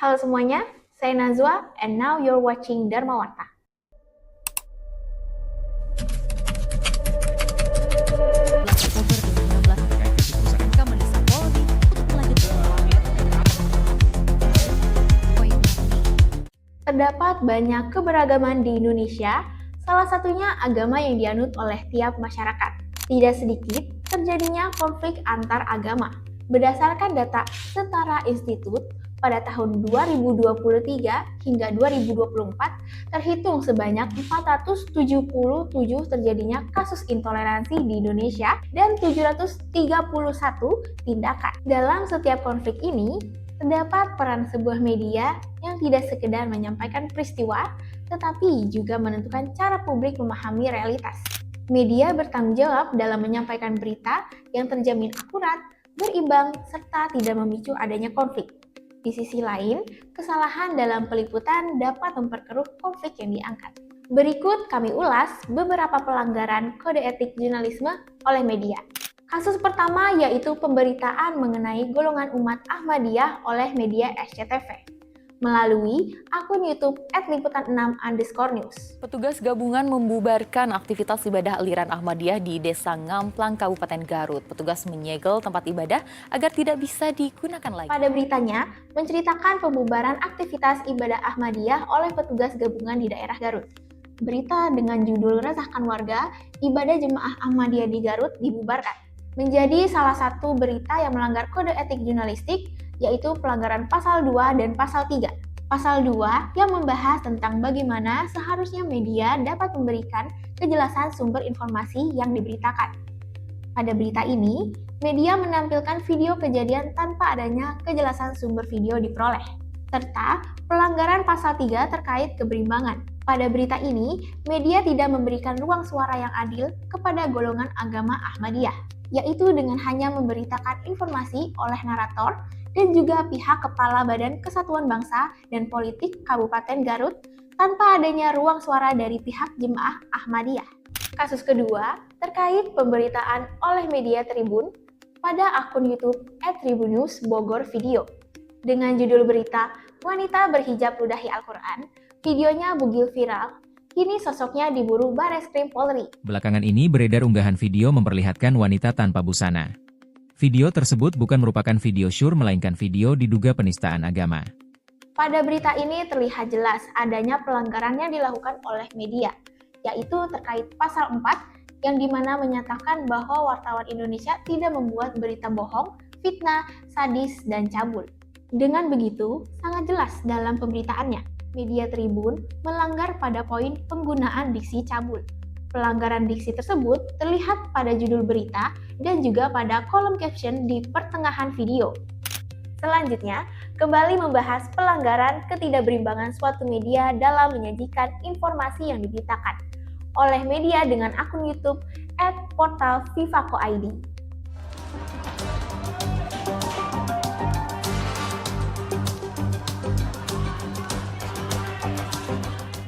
Halo semuanya, saya Nazwa and now you're watching Dharma Warta. Terdapat banyak keberagaman di Indonesia, salah satunya agama yang dianut oleh tiap masyarakat. Tidak sedikit terjadinya konflik antar agama. Berdasarkan data Setara Institut, pada tahun 2023 hingga 2024 terhitung sebanyak 477 terjadinya kasus intoleransi di Indonesia dan 731 tindakan. Dalam setiap konflik ini, terdapat peran sebuah media yang tidak sekedar menyampaikan peristiwa, tetapi juga menentukan cara publik memahami realitas. Media bertanggung jawab dalam menyampaikan berita yang terjamin akurat, berimbang, serta tidak memicu adanya konflik. Di sisi lain, kesalahan dalam peliputan dapat memperkeruh konflik yang diangkat. Berikut kami ulas beberapa pelanggaran kode etik jurnalisme oleh media. Kasus pertama yaitu pemberitaan mengenai golongan umat Ahmadiyah oleh media SCTV melalui akun YouTube @liputan6_news. Petugas gabungan membubarkan aktivitas ibadah aliran Ahmadiyah di Desa Ngamplang, Kabupaten Garut. Petugas menyegel tempat ibadah agar tidak bisa digunakan lagi. Pada beritanya, menceritakan pembubaran aktivitas ibadah Ahmadiyah oleh petugas gabungan di daerah Garut. Berita dengan judul resahkan warga, ibadah jemaah Ahmadiyah di Garut dibubarkan. Menjadi salah satu berita yang melanggar kode etik jurnalistik, yaitu pelanggaran pasal 2 dan pasal 3. Pasal 2 yang membahas tentang bagaimana seharusnya media dapat memberikan kejelasan sumber informasi yang diberitakan. Pada berita ini, media menampilkan video kejadian tanpa adanya kejelasan sumber video diperoleh, serta pelanggaran pasal 3 terkait keberimbangan. Pada berita ini, media tidak memberikan ruang suara yang adil kepada golongan agama Ahmadiyah, yaitu dengan hanya memberitakan informasi oleh narator dan juga pihak Kepala Badan Kesatuan Bangsa dan Politik Kabupaten Garut tanpa adanya ruang suara dari pihak jemaah Ahmadiyah. Kasus kedua terkait pemberitaan oleh media Tribun pada akun YouTube @tribunnews Bogor Video dengan judul berita "Wanita berhijab ludahi Al-Quran", videonya bugil viral. Kini sosoknya diburu Bareskrim Polri. Belakangan ini beredar unggahan video memperlihatkan wanita tanpa busana. Video tersebut bukan merupakan video syur melainkan video diduga penistaan agama. Pada berita ini terlihat jelas adanya pelanggaran yang dilakukan oleh media, yaitu terkait pasal 4 yang dimana menyatakan bahwa wartawan Indonesia tidak membuat berita bohong, fitnah, sadis, dan cabul. Dengan begitu, sangat jelas dalam pemberitaannya, media Tribun melanggar pada poin penggunaan diksi cabul. Pelanggaran diksi tersebut terlihat pada judul berita dan juga pada kolom caption di pertengahan video. Selanjutnya, kembali membahas pelanggaran ketidakberimbangan suatu media dalam menyajikan informasi yang diberitakan oleh media dengan akun YouTube @portalvivako.id.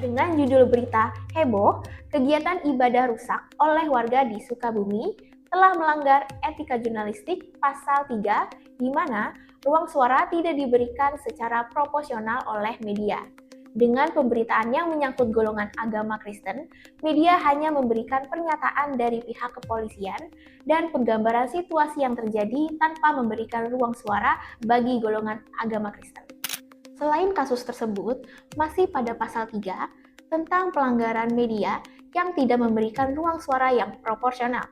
Dengan judul berita heboh, kegiatan ibadah rusak oleh warga di Sukabumi telah melanggar etika jurnalistik pasal 3 di mana ruang suara tidak diberikan secara proporsional oleh media. Dengan pemberitaan yang menyangkut golongan agama Kristen, media hanya memberikan pernyataan dari pihak kepolisian dan penggambaran situasi yang terjadi tanpa memberikan ruang suara bagi golongan agama Kristen. Selain kasus tersebut, masih pada pasal 3 tentang pelanggaran media yang tidak memberikan ruang suara yang proporsional.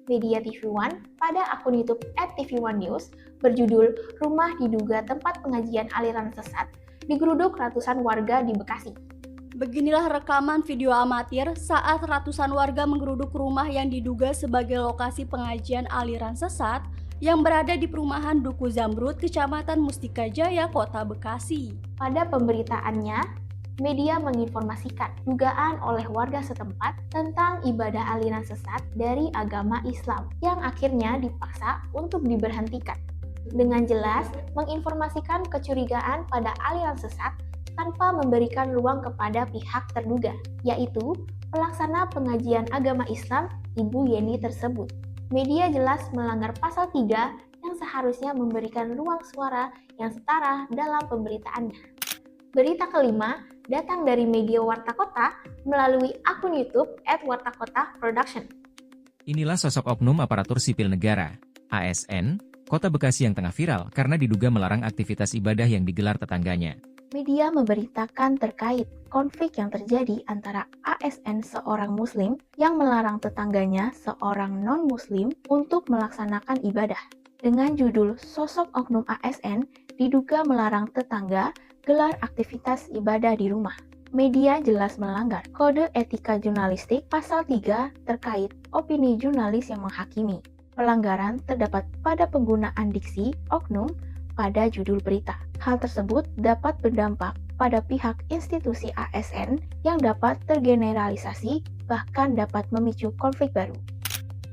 Media TV One pada akun YouTube @tv1news berjudul "Rumah Diduga Tempat Pengajian Aliran Sesat" digeruduk ratusan warga di Bekasi. Beginilah rekaman video amatir saat ratusan warga menggeruduk rumah yang diduga sebagai lokasi pengajian aliran sesat yang berada di perumahan Duku Zamrud, Kecamatan Mustika Jaya, Kota Bekasi. Pada pemberitaannya, media menginformasikan dugaan oleh warga setempat tentang ibadah aliran sesat dari agama Islam yang akhirnya dipaksa untuk diberhentikan. Dengan jelas menginformasikan kecurigaan pada aliran sesat tanpa memberikan ruang kepada pihak terduga, yaitu pelaksana pengajian agama Islam Ibu Yeni tersebut. Media jelas melanggar pasal 3 yang yang seharusnya memberikan ruang suara yang setara dalam pemberitaannya. Berita kelima datang dari media Warta Kota melalui akun YouTube @wartakota_production. Inilah sosok oknum aparatur sipil negara, ASN, Kota Bekasi yang tengah viral karena diduga melarang aktivitas ibadah yang digelar tetangganya. Media memberitakan terkait konflik yang terjadi antara ASN seorang muslim yang melarang tetangganya seorang non-muslim untuk melaksanakan ibadah. Dengan judul sosok oknum ASN diduga melarang tetangga gelar aktivitas ibadah di rumah. Media jelas melanggar Kode Etika Jurnalistik Pasal 3 terkait opini jurnalis yang menghakimi. Pelanggaran terdapat pada penggunaan diksi oknum pada judul berita. Hal tersebut dapat berdampak pada pihak institusi ASN yang dapat tergeneralisasi bahkan dapat memicu konflik baru.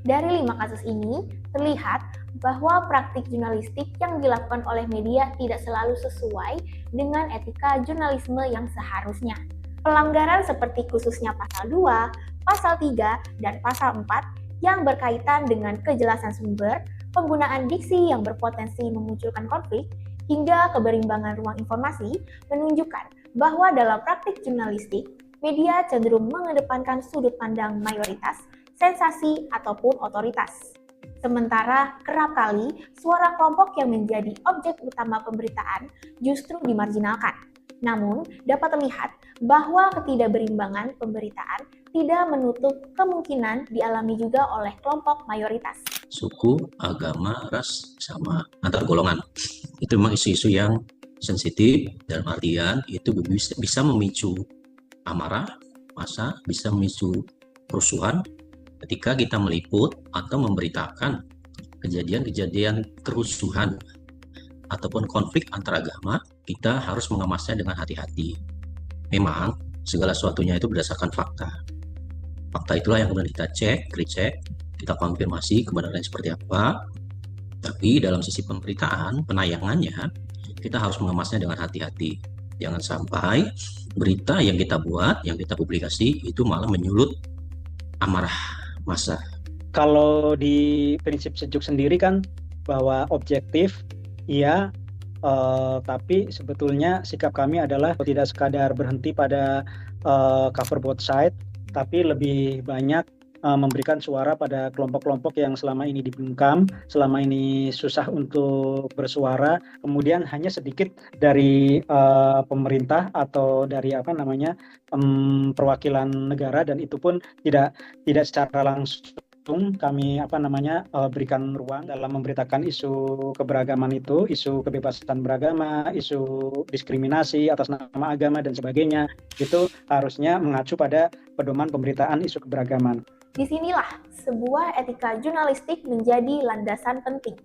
Dari 5 kasus ini, terlihat bahwa praktik jurnalistik yang dilakukan oleh media tidak selalu sesuai dengan etika jurnalisme yang seharusnya. Pelanggaran seperti khususnya Pasal 2, Pasal 3, dan Pasal 4 yang berkaitan dengan kejelasan sumber, penggunaan diksi yang berpotensi memunculkan konflik, hingga keberimbangan ruang informasi menunjukkan bahwa dalam praktik jurnalistik, media cenderung mengedepankan sudut pandang mayoritas, sensasi, ataupun otoritas. Sementara kerap kali suara kelompok yang menjadi objek utama pemberitaan justru dimarginalkan. Namun, dapat terlihat bahwa ketidakberimbangan pemberitaan tidak menutup kemungkinan dialami juga oleh kelompok mayoritas. Suku, agama, ras, sama antar golongan. Itu memang isu-isu yang sensitif, dalam artian itu bisa memicu amarah, massa, bisa memicu kerusuhan ketika kita meliput atau memberitakan kejadian-kejadian kerusuhan ataupun konflik antar agama. Kita harus mengemasnya dengan hati-hati. Memang segala sesuatunya itu berdasarkan fakta. Fakta itulah yang kemudian kita cek, recheck, kita konfirmasi kebenarannya seperti apa. Tapi dalam sisi pemberitaan, penayangannya, kita harus mengemasnya dengan hati-hati. Jangan sampai berita yang kita buat, yang kita publikasi, itu malah menyulut amarah massa. Kalau di prinsip sejuk sendiri kan bahwa objektif, iya, tapi sebetulnya sikap kami adalah tidak sekadar berhenti pada cover both side, tapi lebih banyak memberikan suara pada kelompok-kelompok yang selama ini dibungkam, selama ini susah untuk bersuara, kemudian hanya sedikit dari pemerintah atau dari perwakilan negara, dan itu pun tidak secara langsung kami berikan ruang dalam memberitakan isu keberagaman itu, isu kebebasan beragama, isu diskriminasi atas nama agama dan sebagainya. Itu harusnya mengacu pada pedoman pemberitaan isu keberagaman. Disinilah sebuah etika jurnalistik menjadi landasan penting.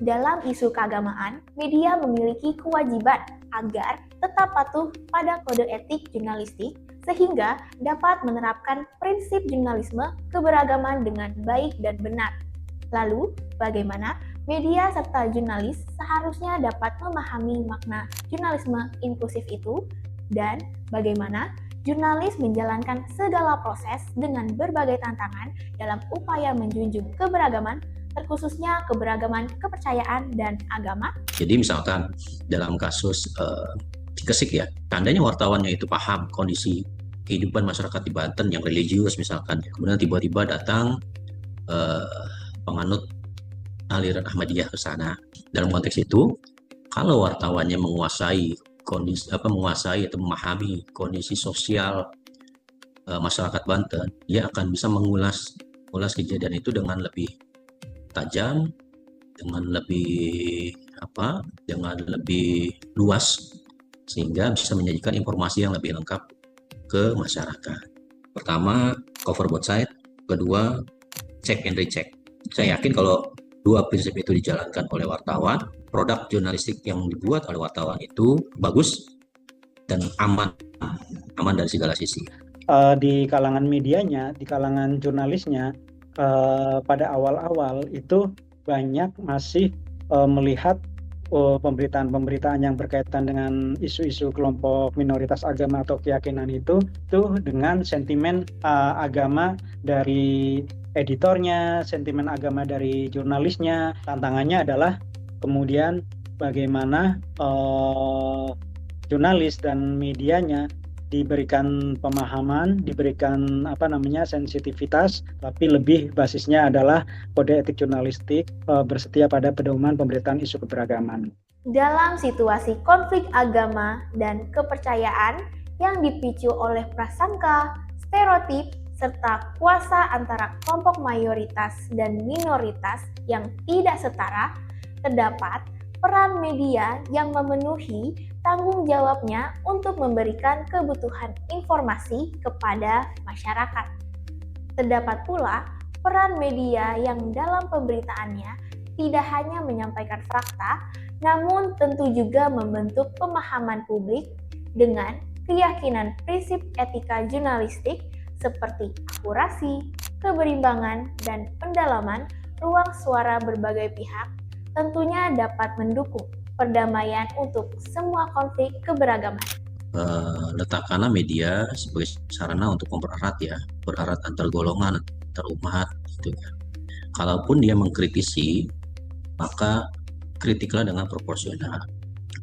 Dalam isu keagamaan, media memiliki kewajiban agar tetap patuh pada kode etik jurnalistik sehingga dapat menerapkan prinsip jurnalisme keberagaman dengan baik dan benar. Lalu, bagaimana media serta jurnalis seharusnya dapat memahami makna jurnalisme inklusif itu, dan bagaimana jurnalis menjalankan segala proses dengan berbagai tantangan dalam upaya menjunjung keberagaman, terkhususnya keberagaman kepercayaan dan agama. Jadi misalkan dalam kasus Cikesik ya, tandanya wartawannya itu paham kondisi kehidupan masyarakat di Banten yang religius misalkan, kemudian tiba-tiba datang penganut aliran Ahmadiyah ke sana. Dalam konteks itu, kalau wartawannya menguasai atau memahami kondisi sosial masyarakat Banten, dia akan bisa mengulas kejadian itu dengan lebih tajam, dengan lebih luas, sehingga bisa menyajikan informasi yang lebih lengkap ke masyarakat. Pertama, cover both side. Kedua, check and recheck. Saya yakin kalau dua prinsip itu dijalankan oleh wartawan, produk jurnalistik yang dibuat oleh wartawan itu bagus dan aman dari segala sisi. Di kalangan medianya, di kalangan jurnalisnya, pada awal-awal itu banyak masih melihat pemberitaan-pemberitaan yang berkaitan dengan isu-isu kelompok minoritas agama atau keyakinan itu dengan sentimen agama dari editornya, sentimen agama dari jurnalisnya. Tantangannya adalah kemudian bagaimana jurnalis dan medianya diberikan pemahaman, diberikan sensitivitas, tapi lebih basisnya adalah kode etik jurnalistik bersetia pada pedoman pemberitaan isu keberagaman. Dalam situasi konflik agama dan kepercayaan yang dipicu oleh prasangka, stereotip, serta kuasa antara kelompok mayoritas dan minoritas yang tidak setara, terdapat peran media yang memenuhi tanggung jawabnya untuk memberikan kebutuhan informasi kepada masyarakat. Terdapat pula peran media yang dalam pemberitaannya tidak hanya menyampaikan fakta, namun tentu juga membentuk pemahaman publik dengan keyakinan prinsip etika jurnalistik seperti akurasi, keberimbangan, dan pendalaman ruang suara berbagai pihak tentunya dapat mendukung perdamaian untuk semua konflik keberagaman. Letakkanlah media sebagai sarana untuk mempererat antar golongan, antar umat, gitu ya. Kalaupun dia mengkritisi, maka kritiklah dengan proporsional.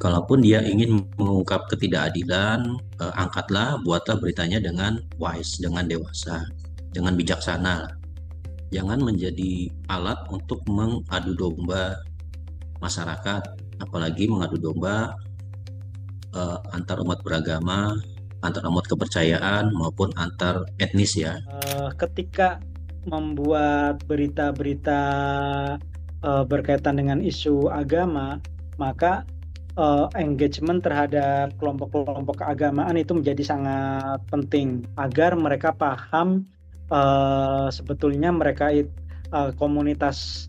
Kalaupun dia ingin mengungkap ketidakadilan, buatlah beritanya dengan wise, dengan dewasa, dengan bijaksana. Jangan menjadi alat untuk mengadu domba masyarakat, apalagi mengadu domba antar umat beragama, antar umat kepercayaan maupun antar etnis ya. Ketika membuat berita-berita berkaitan dengan isu agama, maka engagement terhadap kelompok-kelompok keagamaan itu menjadi sangat penting agar mereka paham sebetulnya mereka komunitas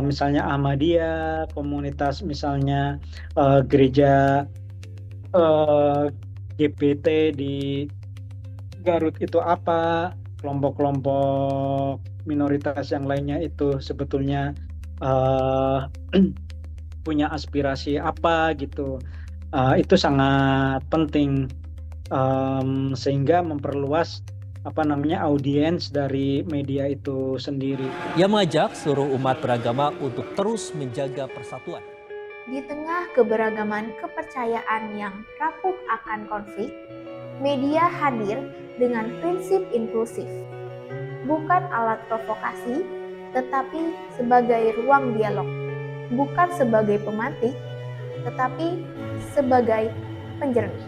misalnya Ahmadiyah, komunitas misalnya gereja GPT di Garut itu apa, kelompok-kelompok minoritas yang lainnya itu sebetulnya punya aspirasi apa gitu. Itu sangat penting sehingga memperluas audiens dari media itu sendiri. Ia mengajak seluruh umat beragama untuk terus menjaga persatuan. Di tengah keberagaman kepercayaan yang rapuh akan konflik, media hadir dengan prinsip inklusif, bukan alat provokasi, tetapi sebagai ruang dialog, bukan sebagai pemantik, tetapi sebagai penjernih.